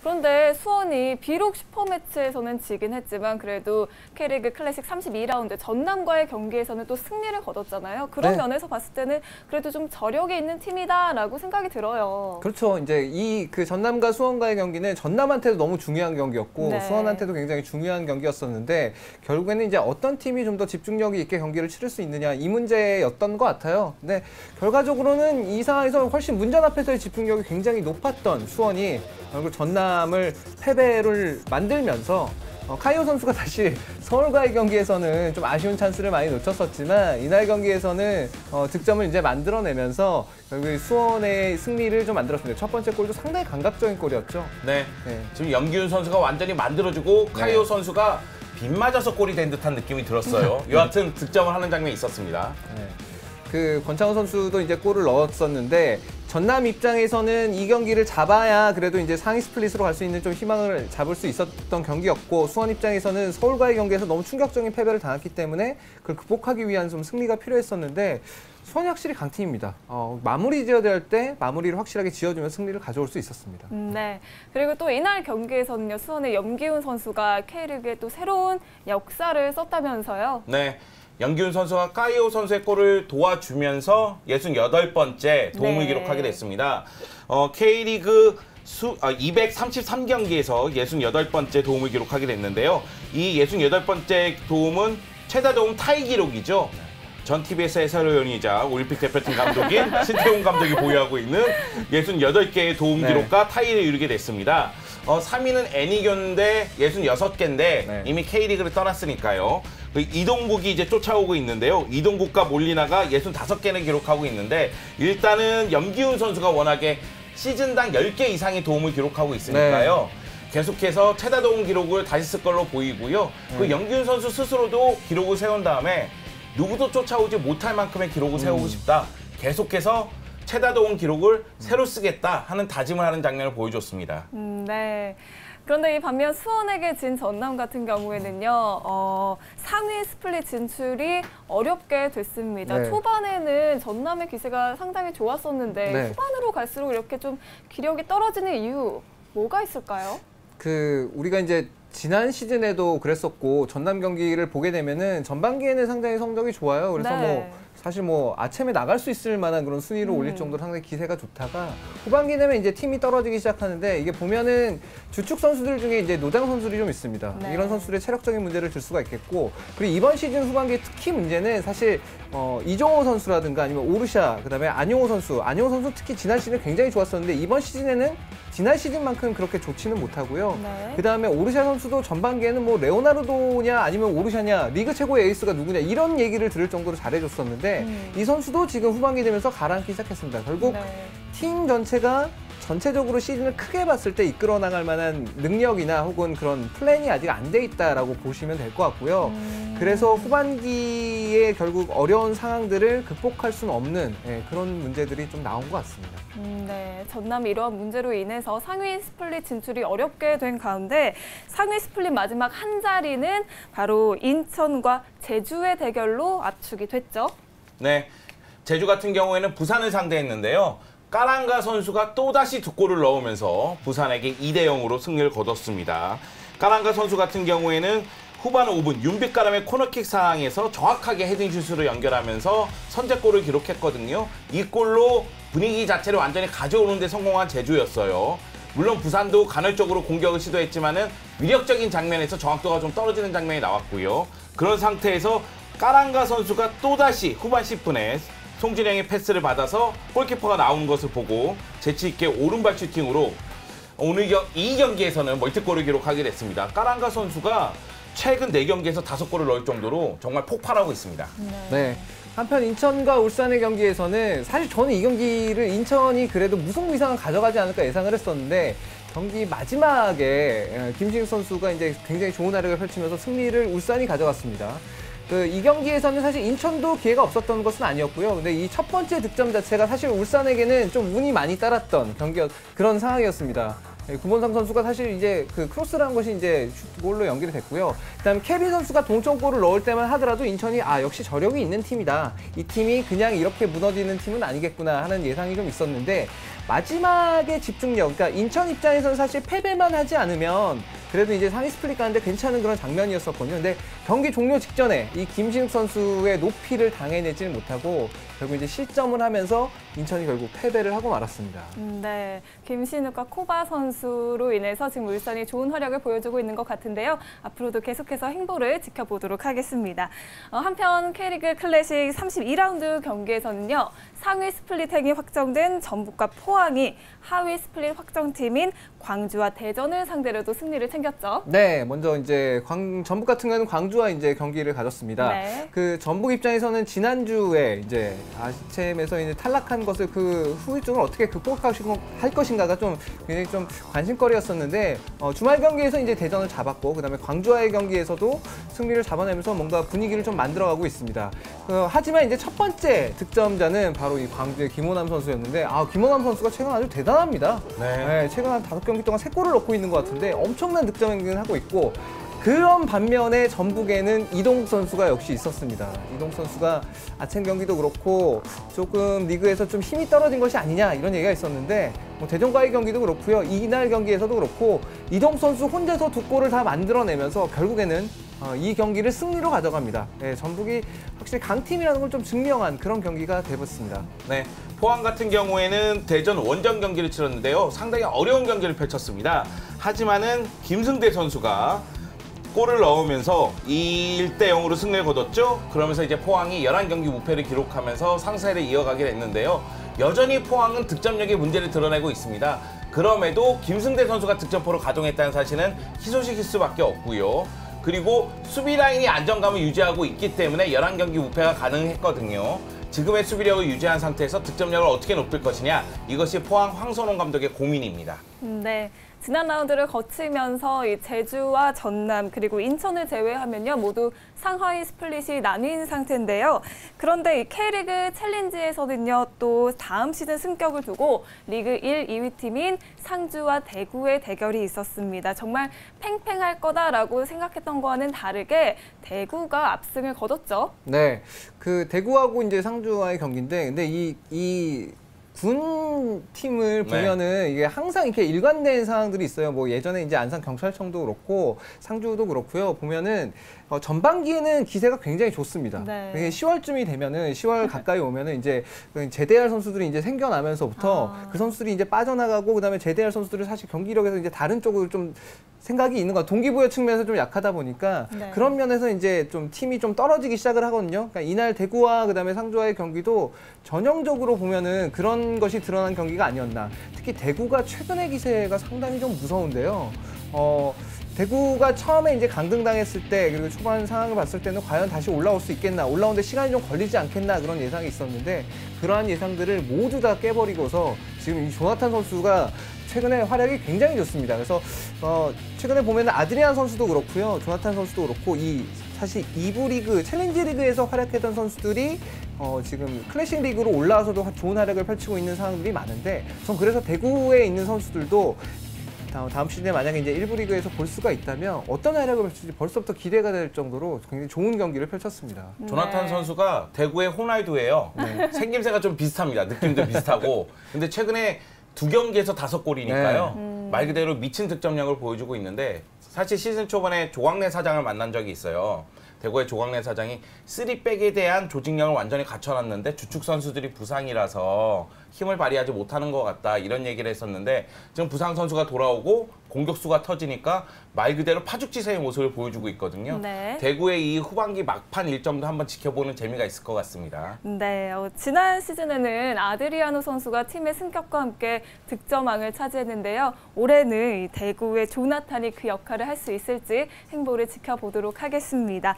그런데 수원이 비록 슈퍼매치에서는 지긴 했지만 그래도 K리그 클래식 32라운드 전남과의 경기에서는 또 승리를 거뒀잖아요. 그런 면에서 봤을 때는 그래도 좀 저력이 있는 팀이다라고 생각이 들어요. 그렇죠. 이제 그 전남과 수원과의 경기는 전남한테도 너무 중요한 경기였고 수원한테도 굉장히 중요한 경기였었는데 결국에는 이제 어떤 팀이 좀 더 집중력이 있게 경기를 치를 수 있느냐 이 문제였던 것 같아요. 근데 결과적으로는 이 상황에서 훨씬 문전 앞에서의 집중력이 굉장히 높았던 수원이 결국 전남을 패배를 만들면서 카이오 선수가 다시 서울과의 경기에서는 좀 아쉬운 찬스를 많이 놓쳤었지만 이날 경기에서는 득점을 이제 만들어내면서 결국 수원의 승리를 좀 만들었습니다. 첫 번째 골도 상당히 감각적인 골이었죠. 네. 지금 염기훈 선수가 완전히 만들어주고 카이오 선수가 빗 맞아서 골이 된 듯한 느낌이 들었어요. 여하튼 득점을 하는 장면이 있었습니다. 그 권창훈 선수도 이제 골을 넣었었는데 전남 입장에서는 이 경기를 잡아야 그래도 이제 상위 스플릿으로 갈 수 있는 좀 희망을 잡을 수 있었던 경기였고 수원 입장에서는 서울과의 경기에서 너무 충격적인 패배를 당했기 때문에 그걸 극복하기 위한 좀 승리가 필요했었는데 수원이 확실히 강팀입니다. 마무리 지어야 될 때 마무리를 확실하게 지어주면 승리를 가져올 수 있었습니다. 네. 그리고 또 이날 경기에서는요. 수원의 염기훈 선수가 K리그에 또 새로운 역사를 썼다면서요. 네. 염기훈 선수가 카이오 선수의 골을 도와주면서 68번째 도움을 기록하게 됐습니다. K리그 233경기에서 68번째 도움을 기록하게 됐는데요. 이 68번째 도움은 최다 도움 타이 기록이죠. 전 TBS 해설위원이자 올림픽 대표팀 감독인 신태용 감독이 보유하고 있는 68개의 도움 기록과 타이를 이루게 됐습니다. 3위는 애니교인데 66개인데 이미 K리그를 떠났으니까요. 이동국이 이제 쫓아오고 있는데요. 이동국과 몰리나가 65개를 기록하고 있는데 일단은 염기훈 선수가 워낙에 시즌당 10개 이상의 도움을 기록하고 있으니까요. 계속해서 최다 도움 기록을 다시 쓸 걸로 보이고요. 그 염기훈 선수 스스로도 기록을 세운 다음에 누구도 쫓아오지 못할 만큼의 기록을 세우고 싶다. 계속해서 최다 도움 기록을 새로 쓰겠다 하는 다짐을 하는 장면을 보여줬습니다. 네. 그런데 이 반면 수원에게 진 전남 같은 경우에는요. 상위 스플릿 진출이 어렵게 됐습니다. 초반에는 전남의 기세가 상당히 좋았었는데 후반으로 갈수록 이렇게 좀 기력이 떨어지는 이유 뭐가 있을까요? 우리가 이제 지난 시즌에도 그랬었고 전남 경기를 보게 되면은 전반기에는 상당히 성적이 좋아요. 그래서 사실 아침에 나갈 수 있을 만한 그런 순위를 올릴 정도로 상당히 기세가 좋다가 후반기 되면 이제 팀이 떨어지기 시작하는데 이게 보면은 주축 선수들 중에 이제 노장 선수들이 좀 있습니다. 이런 선수들의 체력적인 문제를 들 수가 있겠고 그리고 이번 시즌 후반기 특히 문제는 사실 이종호 선수라든가 아니면 오르샤 그다음에 안용호 선수 특히 지난 시즌 굉장히 좋았었는데 이번 시즌에는 지난 시즌만큼 그렇게 좋지는 못하고요. 그다음에 오르샤 선수도 전반기에는 레오나르도냐 아니면 오르샤냐 리그 최고의 에이스가 누구냐 이런 얘기를 들을 정도로 잘해줬었는데 이 선수도 지금 후반기 되면서 가라앉기 시작했습니다. 결국 팀 전체가 전체적으로 시즌을 크게 봤을 때 이끌어 나갈 만한 능력이나 혹은 그런 플랜이 아직 안 돼 있다라고 보시면 될 것 같고요. 그래서 후반기에 결국 어려운 상황들을 극복할 수는 없는 그런 문제들이 좀 나온 것 같습니다. 네, 전남이 이러한 문제로 인해서 상위 스플릿 진출이 어렵게 된 가운데 상위 스플릿 마지막 한 자리는 바로 인천과 제주의 대결로 압축이 됐죠. 네, 제주 같은 경우에는 부산을 상대했는데요. 까랑가 선수가 또다시 2골을 넣으면서 부산에게 2대0으로 승리를 거뒀습니다. 까랑가 선수 같은 경우에는 후반 5분 윤빛가람의 코너킥 상황에서 정확하게 헤딩슛으로 연결하면서 선제골을 기록했거든요. 이 골로 분위기 자체를 완전히 가져오는 데 성공한 제주였어요. 물론 부산도 간헐적으로 공격을 시도했지만은 위력적인 장면에서 정확도가 좀 떨어지는 장면이 나왔고요. 그런 상태에서 까랑가 선수가 또다시 후반 10분에 송진영의 패스를 받아서 골키퍼가 나오는 것을 보고 재치있게 오른발 슈팅으로 오늘 이 경기에서는 멀티골을 기록하게 됐습니다. 까랑가 선수가 최근 4경기에서 5골을 넣을 정도로 정말 폭발하고 있습니다. 네. 한편 인천과 울산의 경기에서는 사실 저는 이 경기를 인천이 그래도 무승부이상은 가져가지 않을까 예상을 했었는데 경기 마지막에 김진욱 선수가 이제 굉장히 좋은 활약을 펼치면서 승리를 울산이 가져갔습니다. 이 경기에서는 사실 인천도 기회가 없었던 것은 아니었고요. 근데 이 첫 번째 득점 자체가 사실 울산에게는 좀 운이 많이 따랐던 그런 상황이었습니다. 구본상 선수가 사실 이제 그 크로스라는 것이 이제 골로 연결이 됐고요. 그다음에 케빈 선수가 동점골을 넣을 때만 하더라도 인천이 역시 저력이 있는 팀이다. 이 팀이 그냥 이렇게 무너지는 팀은 아니겠구나 하는 예상이 좀 있었는데 마지막에 집중력, 그러니까 인천 입장에서는 사실 패배만 하지 않으면 그래도 이제 상위 스플릿 가는데 괜찮은 그런 장면이었었거든요. 근데 경기 종료 직전에 이 김신욱 선수의 높이를 당해내지는 못하고 결국 이제 실점을 하면서 인천이 결국 패배를 하고 말았습니다. 네, 김신욱과 코바 선수로 인해서 지금 울산이 좋은 활약을 보여주고 있는 것 같은데요. 앞으로도 계속해서 행보를 지켜보도록 하겠습니다. 한편 K리그 클래식 32라운드 경기에서는요. 상위 스플릿행이 확정된 전북과 포항이 하위 스플릿 확정팀인 광주와 대전을 상대로도 승리를 챙겼죠. 네, 먼저 이제 전북 같은 경우는 광주와 이제 경기를 가졌습니다. 네. 그 전북 입장에서는 지난주에 이제 아시챔에서 이제 탈락한 것을 그 후유증을 어떻게 극복할 것인가가 좀 굉장히 좀 관심거리였었는데 주말 경기에서 이제 대전을 잡았고 그다음에 광주와의 경기에서도 승리를 잡아내면서 뭔가 분위기를 좀 만들어가고 있습니다. 하지만 이제 첫 번째 득점자는 바로 이 광주의 김호남 선수였는데 김호남 선수가 최근 아주 대단합니다. 네, 최근 한 5경기 동안 3골을 넣고 있는 것 같은데 엄청난 득점 행진을 하고 있고 그런 반면에 전북에는 이동국 선수가 역시 있었습니다. 이동국 선수가 아침 경기도 그렇고 조금 리그에서 좀 힘이 떨어진 것이 아니냐 이런 얘기가 있었는데 대전과의 경기도 그렇고요. 이날 경기에서도 그렇고 이동국 선수 혼자서 2골을 다 만들어내면서 결국에는 이 경기를 승리로 가져갑니다. 네, 전북이 확실히 강팀이라는 걸 좀 증명한 그런 경기가 되었습니다. 네, 포항 같은 경우에는 대전 원정 경기를 치렀는데요. 상당히 어려운 경기를 펼쳤습니다. 하지만은 김승대 선수가 골을 넣으면서 1대 0으로 승리를 거뒀죠. 그러면서 이제 포항이 11경기 무패를 기록하면서 상세를 이어가게 됐는데요. 여전히 포항은 득점력의 문제를 드러내고 있습니다. 그럼에도 김승대 선수가 득점포로 가동했다는 사실은 희소식일 수밖에 없고요. 그리고 수비 라인이 안정감을 유지하고 있기 때문에 11경기 무패가 가능했거든요. 지금의 수비력을 유지한 상태에서 득점력을 어떻게 높일 것이냐, 이것이 포항 황선홍 감독의 고민입니다. 네. 지난 라운드를 거치면서 이 제주와 전남 그리고 인천을 제외하면요 모두 상하이 스플릿이 나뉜 상태인데요. 그런데 이 K리그 챌린지에서는요 또 다음 시즌 승격을 두고 리그 1, 2위 팀인 상주와 대구의 대결이 있었습니다. 정말 팽팽할 거다라고 생각했던 거와는 다르게 대구가 압승을 거뒀죠. 네, 그 대구하고 이제 상주와의 경기인데, 근데 이 군 팀을 보면은 이게 항상 이렇게 일관된 상황들이 있어요. 뭐 예전에 이제 안산 경찰청도 그렇고 상주도 그렇고요. 보면은 전반기에는 기세가 굉장히 좋습니다. 네. 10월쯤이 되면은 10월 가까이 오면은 이제 제대할 선수들이 이제 생겨나면서부터 그 선수들이 이제 빠져나가고 그다음에 제대할 선수들이 사실 경기력에서 이제 다른 쪽으로 좀 생각이 있는 거 동기부여 측면에서 좀 약하다 보니까 네. 그런 면에서 이제 좀 팀이 좀 떨어지기 시작을 하거든요. 그러니까 이날 대구와 그다음에 상주와의 경기도 전형적으로 보면은 그런 것이 드러난 경기가 아니었나. 특히 대구가 최근의 기세가 상당히 좀 무서운데요. 대구가 처음에 이제 강등당했을 때 그리고 초반 상황을 봤을 때는 과연 다시 올라올 수 있겠나, 올라오는데 시간이 좀 걸리지 않겠나 그런 예상이 있었는데 그러한 예상들을 모두 다 깨버리고서 지금 이 조나탄 선수가 최근에 활약이 굉장히 좋습니다. 그래서 최근에 보면 아드리안 선수도 그렇고요, 조나탄 선수도 그렇고 사실 2부 리그, 챌린지 리그에서 활약했던 선수들이 지금 클래식 리그로 올라와서도 좋은 활약을 펼치고 있는 상황들이 많은데 전 그래서 대구에 있는 선수들도 다음 시즌에 만약에 이제 1부 리그에서 볼 수가 있다면 어떤 활약을 펼칠지 벌써부터 기대가 될 정도로 굉장히 좋은 경기를 펼쳤습니다. 조나탄 선수가 대구의 호날두예요. 네. 생김새가 좀 비슷합니다. 느낌도 비슷하고. 근데 최근에 2경기에서 5골이니까요. 말 그대로 미친 득점력을 보여주고 있는데 사실 시즌 초반에 조광래 사장을 만난 적이 있어요. 대구의 조광래 사장이 3백에 대한 조직력을 완전히 갖춰놨는데 주축 선수들이 부상이라서 힘을 발휘하지 못하는 것 같다 이런 얘기를 했었는데 지금 부상 선수가 돌아오고 공격수가 터지니까 말 그대로 파죽지세의 모습을 보여주고 있거든요. 네. 대구의 이 후반기 막판 일정도 한번 지켜보는 재미가 있을 것 같습니다. 네, 지난 시즌에는 아드리아노 선수가 팀의 승격과 함께 득점왕을 차지했는데요. 올해는 이 대구의 조나탄이 그 역할을 할 수 있을지 행보를 지켜보도록 하겠습니다.